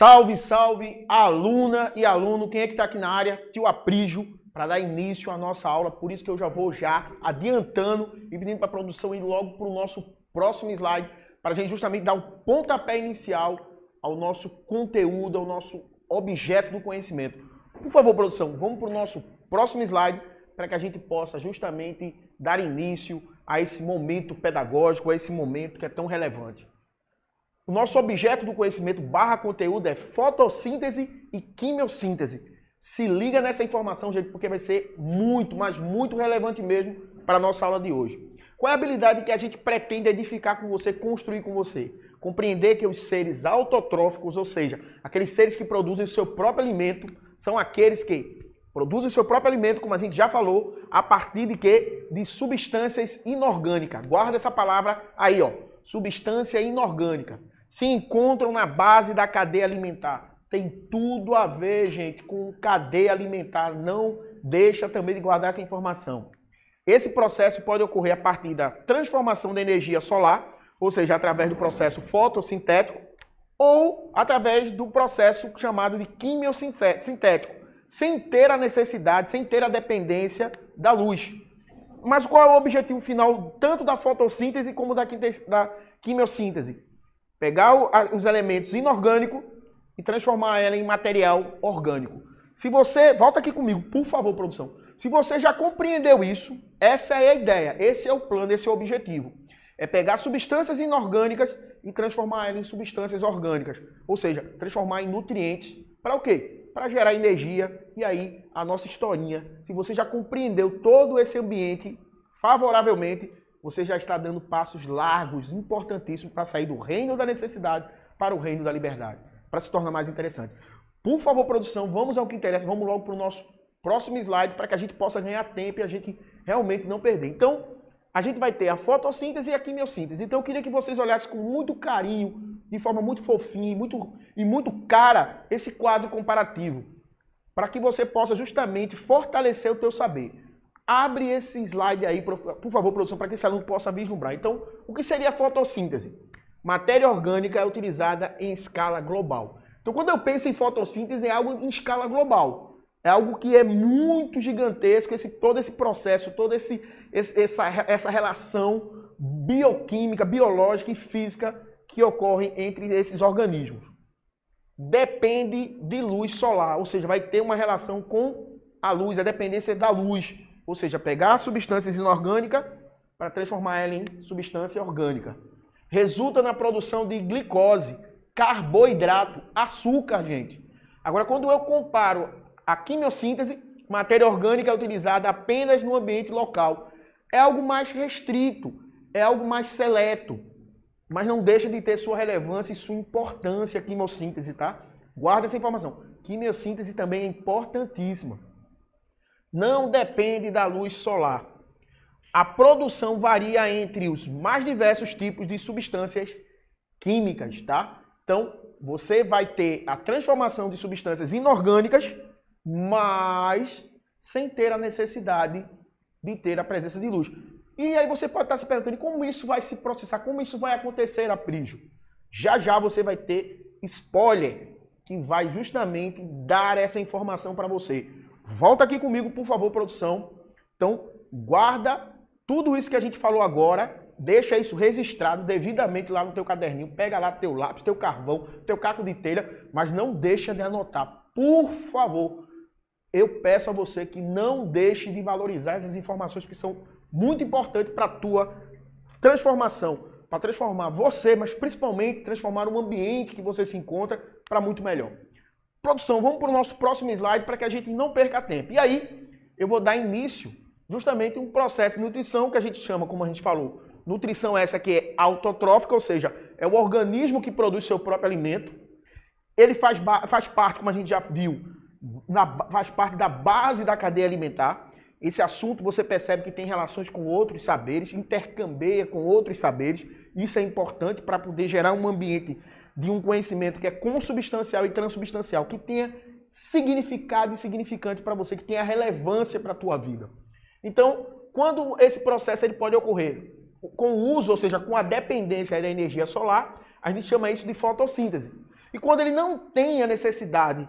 Salve, salve, aluna e aluno, quem é que está aqui na área? Tio Aprígio, para dar início à nossa aula, por isso que eu já vou adiantando e pedindo para a produção ir logo para o nosso próximo slide, para a gente justamente dar o pontapé inicial ao nosso conteúdo, ao nosso objeto do conhecimento. Por favor, produção, vamos para o nosso próximo slide, para que a gente possa justamente dar início a esse momento pedagógico, a esse momento que é tão relevante. O nosso objeto do conhecimento / conteúdo é fotossíntese e quimiossíntese. Se liga nessa informação, gente, porque vai ser muito, mas muito relevante mesmo para a nossa aula de hoje. Qual é a habilidade que a gente pretende edificar com você, construir com você? Compreender que os seres autotróficos, ou seja, aqueles seres que produzem o seu próprio alimento, são aqueles que produzem o seu próprio alimento, como a gente já falou, a partir de quê? De substâncias inorgânicas. Guarda essa palavra aí, ó. Substância inorgânica. Se encontram na base da cadeia alimentar. Tem tudo a ver, gente, com cadeia alimentar. Não deixa também de guardar essa informação. Esse processo pode ocorrer a partir da transformação da energia solar, ou seja, através do processo fotossintético, ou através do processo chamado de quimiosintético, sem ter a necessidade, sem ter a dependência da luz. Mas qual é o objetivo final tanto da fotossíntese como da quimiossíntese? Pegar os elementos inorgânicos e transformar ela em material orgânico. Se você, volta aqui comigo, por favor, produção. Se você já compreendeu isso, essa é a ideia, esse é o plano, esse é o objetivo. É pegar substâncias inorgânicas e transformar elas em substâncias orgânicas. Ou seja, transformar em nutrientes. Para o quê? Para gerar energia. E aí, a nossa historinha, se você já compreendeu todo esse ambiente favoravelmente, você já está dando passos largos, importantíssimos, para sair do reino da necessidade para o reino da liberdade, para se tornar mais interessante. Por favor, produção, vamos ao que interessa, vamos logo para o nosso próximo slide, para que a gente possa ganhar tempo e a gente realmente não perder. Então, a gente vai ter a fotossíntese e a quimiossíntese. Então, eu queria que vocês olhassem com muito carinho, de forma muito fofinha e muito cara, esse quadro comparativo, para que você possa justamente fortalecer o teu saber. Abre esse slide aí, por favor, produção, para que esse aluno possa vislumbrar. Então, o que seria a fotossíntese? Matéria orgânica é utilizada em escala global. Então, quando eu penso em fotossíntese, é algo em escala global. É algo que é muito gigantesco, todo esse processo, toda essa relação bioquímica, biológica e física que ocorre entre esses organismos. Depende de luz solar, ou seja, vai ter uma relação com a luz, a dependência da luz. Ou seja, pegar substâncias inorgânicas para transformar ela em substância orgânica. Resulta na produção de glicose, carboidrato, açúcar, gente. Agora, quando eu comparo a quimiossíntese, matéria orgânica é utilizada apenas no ambiente local. É algo mais restrito, é algo mais seleto, mas não deixa de ter sua relevância e sua importância a quimiossíntese, tá? Guarda essa informação. Quimiossíntese também é importantíssima. Não depende da luz solar. A produção varia entre os mais diversos tipos de substâncias químicas, tá? Então, você vai ter a transformação de substâncias inorgânicas, mas sem ter a necessidade de ter a presença de luz. E aí você pode estar se perguntando como isso vai se processar, como isso vai acontecer, Aprígio? Já já você vai ter spoiler que vai justamente dar essa informação para você. Volta aqui comigo, por favor, produção. Então, guarda tudo isso que a gente falou agora, deixa isso registrado devidamente lá no teu caderninho, pega lá teu lápis, teu carvão, teu caco de telha, mas não deixa de anotar. Por favor, eu peço a você que não deixe de valorizar essas informações que são muito importantes para a tua transformação, para transformar você, mas principalmente transformar o ambiente que você se encontra para muito melhor. Produção, vamos para o nosso próximo slide para que a gente não perca tempo. E aí, eu vou dar início justamente a um processo de nutrição que a gente chama, como a gente falou, nutrição essa que é autotrófica, ou seja, é o organismo que produz seu próprio alimento. Ele faz parte, como a gente já viu, faz parte da base da cadeia alimentar. Esse assunto você percebe que tem relações com outros saberes, intercambia com outros saberes. Isso é importante para poder gerar um ambiente de um conhecimento que é consubstancial e transubstancial, que tenha significado e significante para você, que tenha relevância para a tua vida. Então, quando esse processo ele pode ocorrer com o uso, ou seja, com a dependência da energia solar, a gente chama isso de fotossíntese. E quando ele não tem a necessidade,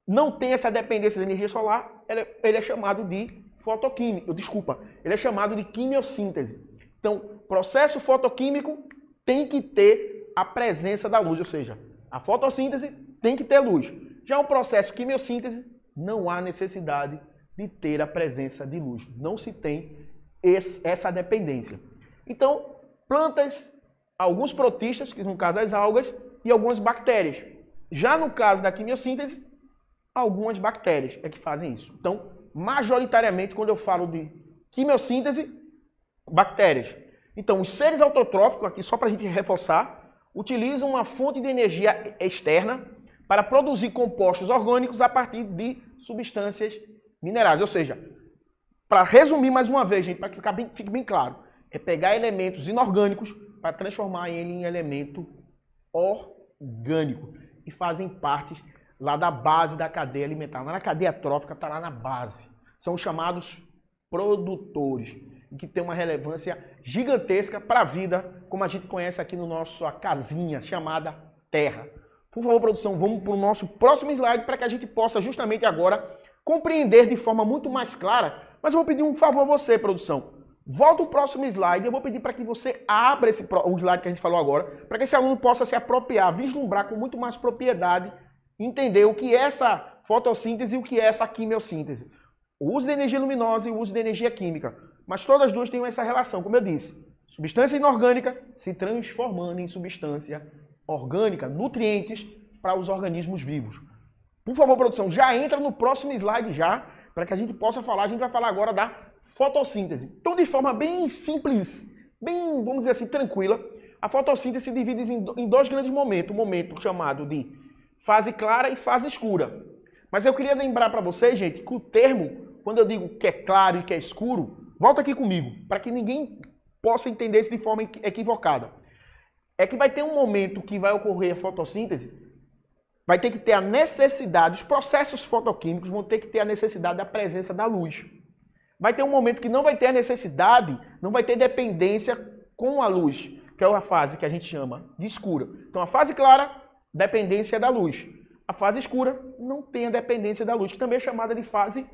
não tem essa dependência da energia solar, ele é chamado de fotoquímico, desculpa, ele é chamado de quimiossíntese. Então, processo fotoquímico tem que ter a presença da luz, ou seja, a fotossíntese tem que ter luz. Já o processo quimiossíntese, não há necessidade de ter a presença de luz. Não se tem essa dependência. Então, plantas, alguns protistas, que no caso as algas, e algumas bactérias. Já no caso da quimiossíntese, algumas bactérias é que fazem isso. Então, majoritariamente, quando eu falo de quimiossíntese, bactérias. Então, os seres autotróficos, aqui só para a gente reforçar, utilizam uma fonte de energia externa para produzir compostos orgânicos a partir de substâncias minerais. Ou seja, para resumir mais uma vez, gente, para que fique bem claro, é pegar elementos inorgânicos para transformar ele em elemento orgânico. E fazem parte lá da base da cadeia alimentar. Na cadeia trófica está lá na base. São chamados produtores, que tem uma relevância gigantesca para a vida, como a gente conhece aqui no nosso casinha chamada Terra. Por favor, produção, vamos para o nosso próximo slide para que a gente possa justamente agora compreender de forma muito mais clara. Mas eu vou pedir um favor a você, produção. Volta o próximo slide, eu vou pedir para que você abra o slide que a gente falou agora, para que esse aluno possa se apropriar, vislumbrar com muito mais propriedade, entender o que é essa fotossíntese e o que é essa quimiossíntese. O uso de energia luminosa e o uso de energia química. Mas todas as duas têm essa relação, como eu disse. Substância inorgânica se transformando em substância orgânica, nutrientes para os organismos vivos. Por favor, produção, já entra no próximo slide já, para que a gente possa falar. A gente vai falar agora da fotossíntese. Então, de forma bem simples, bem, vamos dizer assim, tranquila, a fotossíntese se divide em dois grandes momentos. Um momento chamado de fase clara e fase escura. Mas eu queria lembrar para vocês, gente, que o termo, quando eu digo que é claro e que é escuro, volta aqui comigo, para que ninguém possa entender isso de forma equivocada. É que vai ter um momento que vai ocorrer a fotossíntese, vai ter que ter a necessidade, os processos fotoquímicos vão ter que ter a necessidade da presença da luz. Vai ter um momento que não vai ter a necessidade, não vai ter dependência com a luz, que é a fase que a gente chama de escura. Então a fase clara, dependência da luz. A fase escura não tem a dependência da luz, que também é chamada de fase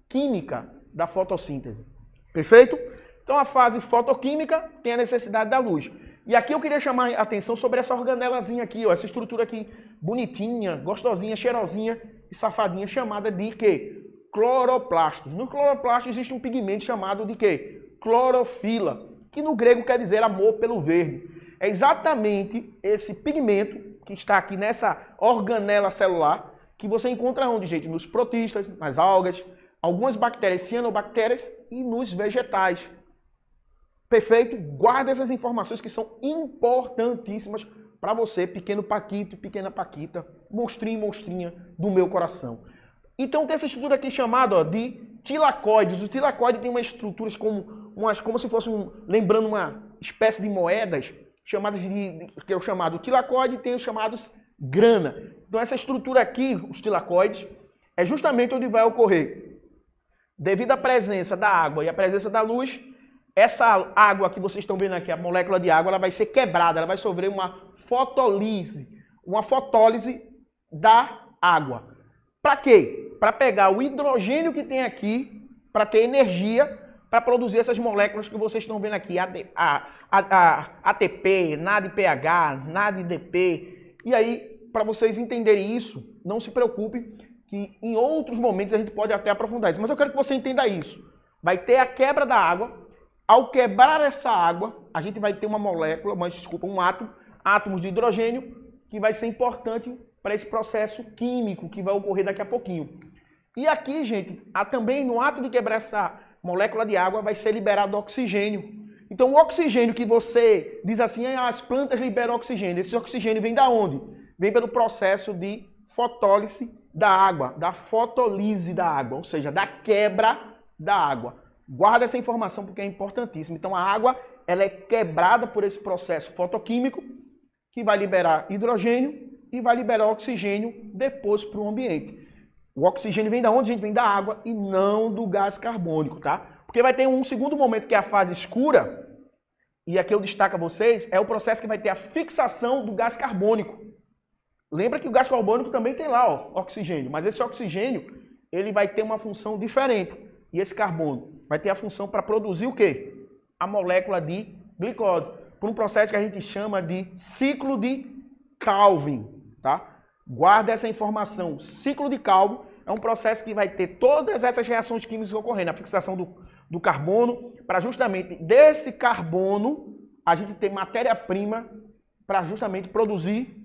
química da fotossíntese. Perfeito? Então a fase fotoquímica tem a necessidade da luz. E aqui eu queria chamar a atenção sobre essa organelazinha aqui, ó, essa estrutura aqui bonitinha, gostosinha, cheirosinha e safadinha, chamada de quê? Cloroplastos. No cloroplasto existe um pigmento chamado de quê? Clorofila, que no grego quer dizer amor pelo verde. É exatamente esse pigmento que está aqui nessa organela celular que você encontra onde, gente? Nos protistas, nas algas, algumas bactérias, cianobactérias e nos vegetais. Perfeito? Guarda essas informações que são importantíssimas para você, pequeno paquito, pequena paquita, monstrinho e monstrinha do meu coração. Então tem essa estrutura aqui chamada de tilacoides. O tilacoide tem uma estrutura como se fosse lembrando uma espécie de moedas, chamadas que é o chamado tilacoide, e tem os chamados grana. Então essa estrutura aqui, os tilacoides, é justamente onde vai ocorrer, devido à presença da água e à presença da luz, essa água que vocês estão vendo aqui, a molécula de água, ela vai ser quebrada, ela vai sofrer uma fotólise da água. Para quê? Para pegar o hidrogênio que tem aqui, para ter energia, para produzir essas moléculas que vocês estão vendo aqui, ATP, NADPH, NADDP. E aí, para vocês entenderem isso, não se preocupe, que em outros momentos a gente pode até aprofundar isso. Mas eu quero que você entenda isso. Vai ter a quebra da água. Ao quebrar essa água, a gente vai ter uma molécula, um átomo, átomos de hidrogênio, que vai ser importante para esse processo químico que vai ocorrer daqui a pouquinho. E aqui, gente, também no ato de quebrar essa molécula de água, vai ser liberado oxigênio. Então, o oxigênio que você diz assim, as plantas liberam oxigênio. Esse oxigênio vem da onde? Vem pelo processo de fotólise da água, da fotolise da água, ou seja, da quebra da água. Guarda essa informação porque é importantíssima. Então a água ela é quebrada por esse processo fotoquímico que vai liberar hidrogênio e vai liberar oxigênio depois para o ambiente. O oxigênio vem da onde? Gente, vem da água e não do gás carbônico, tá? Porque vai ter um segundo momento que é a fase escura, e aqui eu destaco a vocês, é o processo que vai ter a fixação do gás carbônico. Lembra que o gás carbônico também tem lá, ó, oxigênio, mas esse oxigênio, ele vai ter uma função diferente. E esse carbono vai ter a função para produzir o quê? A molécula de glicose, por um processo que a gente chama de ciclo de Calvin, tá? Guarda essa informação. Ciclo de Calvin é um processo que vai ter todas essas reações químicas ocorrendo, a fixação do carbono, para justamente desse carbono a gente ter matéria-prima para justamente produzir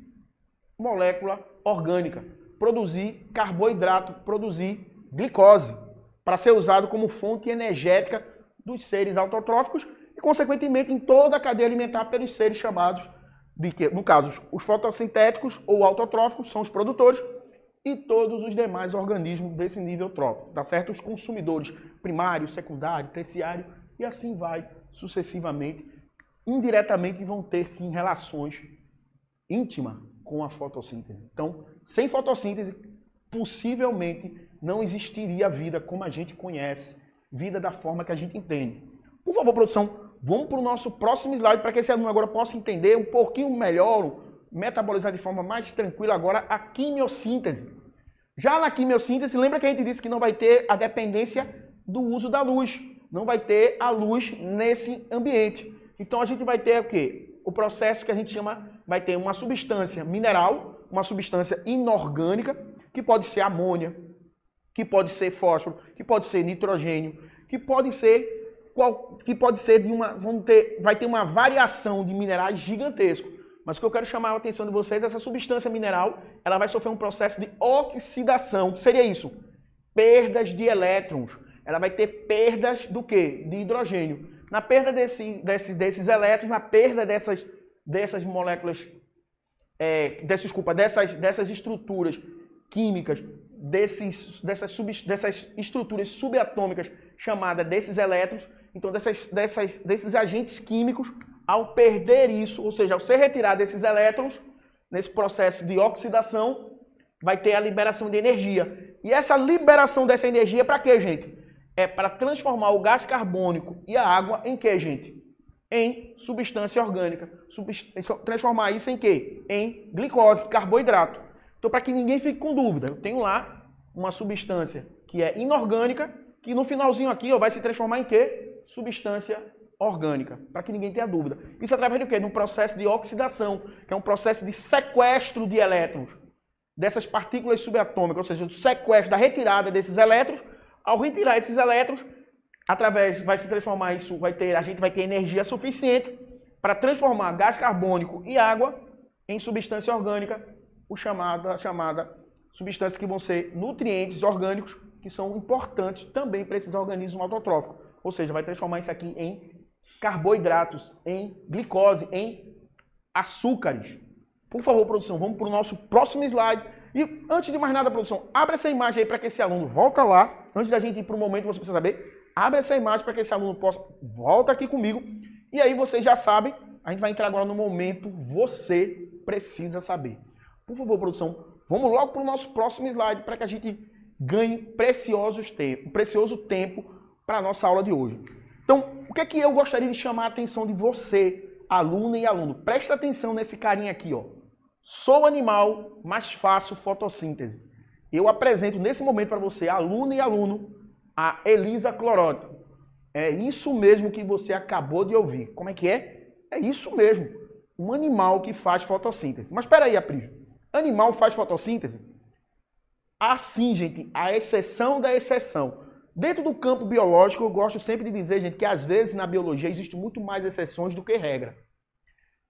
molécula orgânica, produzir carboidrato, produzir glicose, para ser usado como fonte energética dos seres autotróficos e, consequentemente, em toda a cadeia alimentar pelos seres chamados de que, no caso, os fotossintéticos ou autotróficos são os produtores e todos os demais organismos desse nível trófico, tá certo? Os consumidores primário, secundário, terciário e assim vai sucessivamente. Indiretamente vão ter, sim, relações íntimas com a fotossíntese. Então, sem fotossíntese, possivelmente não existiria vida como a gente conhece, vida da forma que a gente entende. Por favor, produção, vamos para o nosso próximo slide para que esse aluno agora possa entender um pouquinho melhor, metabolizar de forma mais tranquila agora a quimiossíntese. Já na quimiossíntese, lembra que a gente disse que não vai ter a dependência do uso da luz, não vai ter a luz nesse ambiente. Então a gente vai ter o quê? O processo que a gente chama, vai ter uma substância mineral, uma substância inorgânica, que pode ser amônia, que pode ser fósforo, que pode ser nitrogênio, que pode ser de uma, vai ter uma variação de minerais gigantesco. Mas o que eu quero chamar a atenção de vocês, essa substância mineral, ela vai sofrer um processo de oxidação. O que seria isso? Perdas de elétrons. Ela vai ter perdas do quê? De hidrogênio. Na perda desses elétrons, na perda dessas moléculas, dessas estruturas químicas, dessas estruturas subatômicas chamadas desses elétrons, então desses agentes químicos, ao perder isso, ou seja, ao ser retirado desses elétrons, nesse processo de oxidação, vai ter a liberação de energia. E essa liberação dessa energia é para quê, gente? É para transformar o gás carbônico e a água em quê, gente? Em substância orgânica. Transformar isso em quê? Em glicose, carboidrato. Então, para que ninguém fique com dúvida, eu tenho lá uma substância que é inorgânica, que no finalzinho aqui ó, vai se transformar em quê? Substância orgânica, para que ninguém tenha dúvida. Isso através do quê? De um processo de oxidação, que é um processo de sequestro de elétrons, dessas partículas subatômicas, ou seja, do sequestro, da retirada desses elétrons. Ao retirar esses elétrons, vai se transformar isso, a gente vai ter energia suficiente para transformar gás carbônico e água em substância orgânica, chamada substâncias que vão ser nutrientes orgânicos, que são importantes também para esses organismos autotróficos. Ou seja, vai transformar isso aqui em carboidratos, em glicose, em açúcares. Por favor, produção, vamos para o nosso próximo slide. E antes de mais nada, produção, abre essa imagem aí para que esse aluno volta lá. Antes da gente ir para o momento que você precisa saber, abre essa imagem para que esse aluno possa... Volta aqui comigo. E aí vocês já sabem, a gente vai entrar agora no momento você precisa saber. Por favor, produção, vamos logo para o nosso próximo slide para que a gente ganhe precioso tempo para a nossa aula de hoje. Então, o que é que eu gostaria de chamar a atenção de você, aluna e aluno? Presta atenção nesse carinha aqui, ó. Sou animal, mas faço fotossíntese. Eu apresento nesse momento para você, aluna e aluno, a Elisa Clorótica. É isso mesmo que você acabou de ouvir. Como é que é? É isso mesmo. Um animal que faz fotossíntese. Mas espera aí, Aprígio. Animal faz fotossíntese? Assim, gente, a exceção da exceção. Dentro do campo biológico, eu gosto sempre de dizer, gente, que às vezes na biologia existe muito mais exceções do que regra.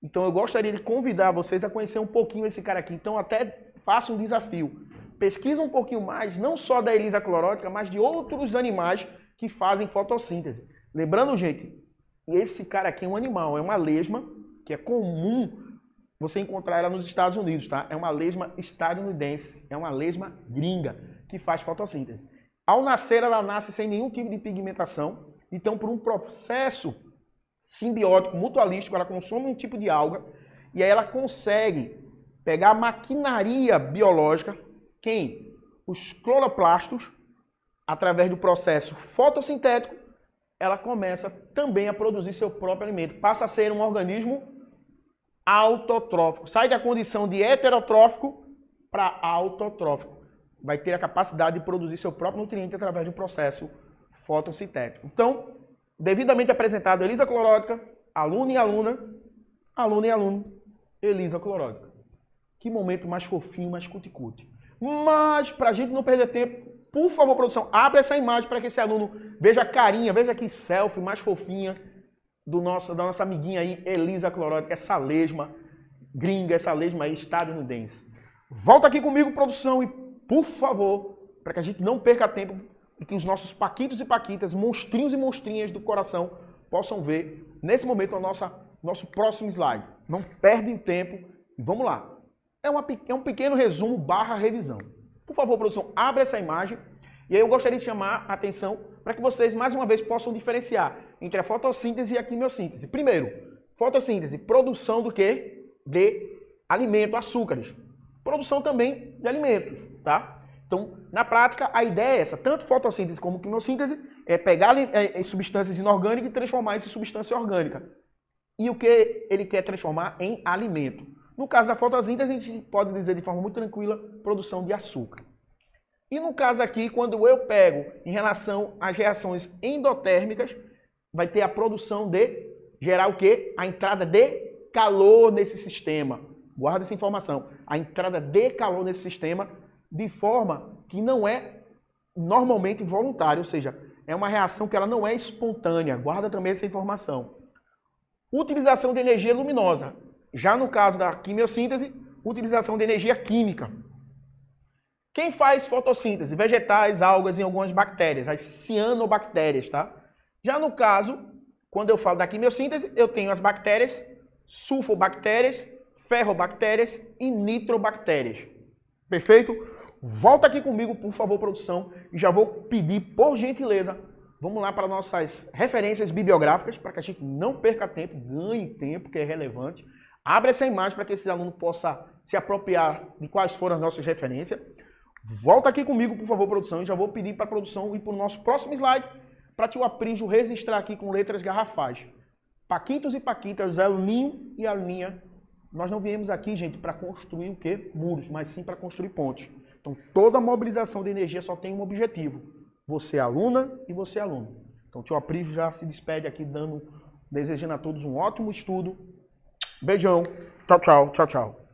Então eu gostaria de convidar vocês a conhecer um pouquinho esse cara aqui. Então até faça um desafio. Pesquisa um pouquinho mais, não só da Elisa Clorótica, mas de outros animais que fazem fotossíntese. Lembrando, gente, esse cara aqui é um animal, é uma lesma, que é comum você encontrar ela nos Estados Unidos, tá? É uma lesma estadunidense, é uma lesma gringa que faz fotossíntese. Ao nascer, ela nasce sem nenhum tipo de pigmentação. Então, por um processo simbiótico, mutualístico, ela consome um tipo de alga e aí ela consegue pegar a maquinaria biológica, os cloroplastos, através do processo fotossintético, ela começa também a produzir seu próprio alimento. Passa a ser um organismo autotrófico. Sai da condição de heterotrófico para autotrófico. Vai ter a capacidade de produzir seu próprio nutriente através de um processo fotossintético. Então, devidamente apresentado Elisa Clorótica, aluno e aluna, aluno e aluno, Elisa Clorótica. Que momento mais fofinho, mais cuticute. Mas, para a gente não perder tempo, por favor, produção, abre essa imagem para que esse aluno veja a carinha, veja que selfie mais fofinha da nossa amiguinha aí, Elisa Clorótica, essa lesma gringa, essa lesma aí estadunidense. Volta aqui comigo, produção, e por favor, para que a gente não perca tempo e que os nossos paquitos e paquitas, monstrinhos e monstrinhas do coração possam ver, nesse momento, nosso próximo slide. Não perdem tempo e vamos lá. É um pequeno resumo / revisão. Por favor, produção, abre essa imagem. E aí eu gostaria de chamar a atenção para que vocês, mais uma vez, possam diferenciar entre a fotossíntese e a quimiossíntese. Primeiro, fotossíntese, produção do quê? De alimento, açúcares. Produção também de alimentos, tá? Então, na prática, a ideia é essa. Tanto fotossíntese como quimiossíntese é pegar substâncias inorgânicas e transformar isso em substância orgânica. E o que ele quer transformar em alimento. No caso da fotossíntese, a gente pode dizer de forma muito tranquila, produção de açúcar. E no caso aqui, quando eu pego em relação às reações endotérmicas, vai ter a produção de gerar o quê? A entrada de calor nesse sistema. Guarda essa informação. A entrada de calor nesse sistema de forma que não é normalmente voluntária, ou seja, é uma reação que ela não é espontânea. Guarda também essa informação. Utilização de energia luminosa. Já no caso da quimiossíntese, utilização de energia química. Quem faz fotossíntese? Vegetais, algas e algumas bactérias, as cianobactérias, tá? Já no caso, quando eu falo da quimiossíntese, eu tenho as bactérias, sulfobactérias, ferrobactérias e nitrobactérias. Perfeito? Volta aqui comigo, por favor, produção, e já vou pedir, por gentileza, vamos lá para nossas referências bibliográficas, para que a gente não perca tempo, ganhe tempo, que é relevante. Abre essa imagem para que esse aluno possa se apropriar de quais foram as nossas referências. Volta aqui comigo, por favor, produção, e já vou pedir para a produção ir para o nosso próximo slide, para tio Aprígio registrar aqui com letras garrafais. Paquitos e paquitas, aluninho e aluninha. Nós não viemos aqui, gente, para construir o quê? Muros, mas sim para construir pontes. Então, toda mobilização de energia só tem um objetivo. Você é aluna e você é aluno. Então, tio Aprígio já se despede aqui, desejando a todos um ótimo estudo. Beijão. Tchau, tchau. Tchau, tchau.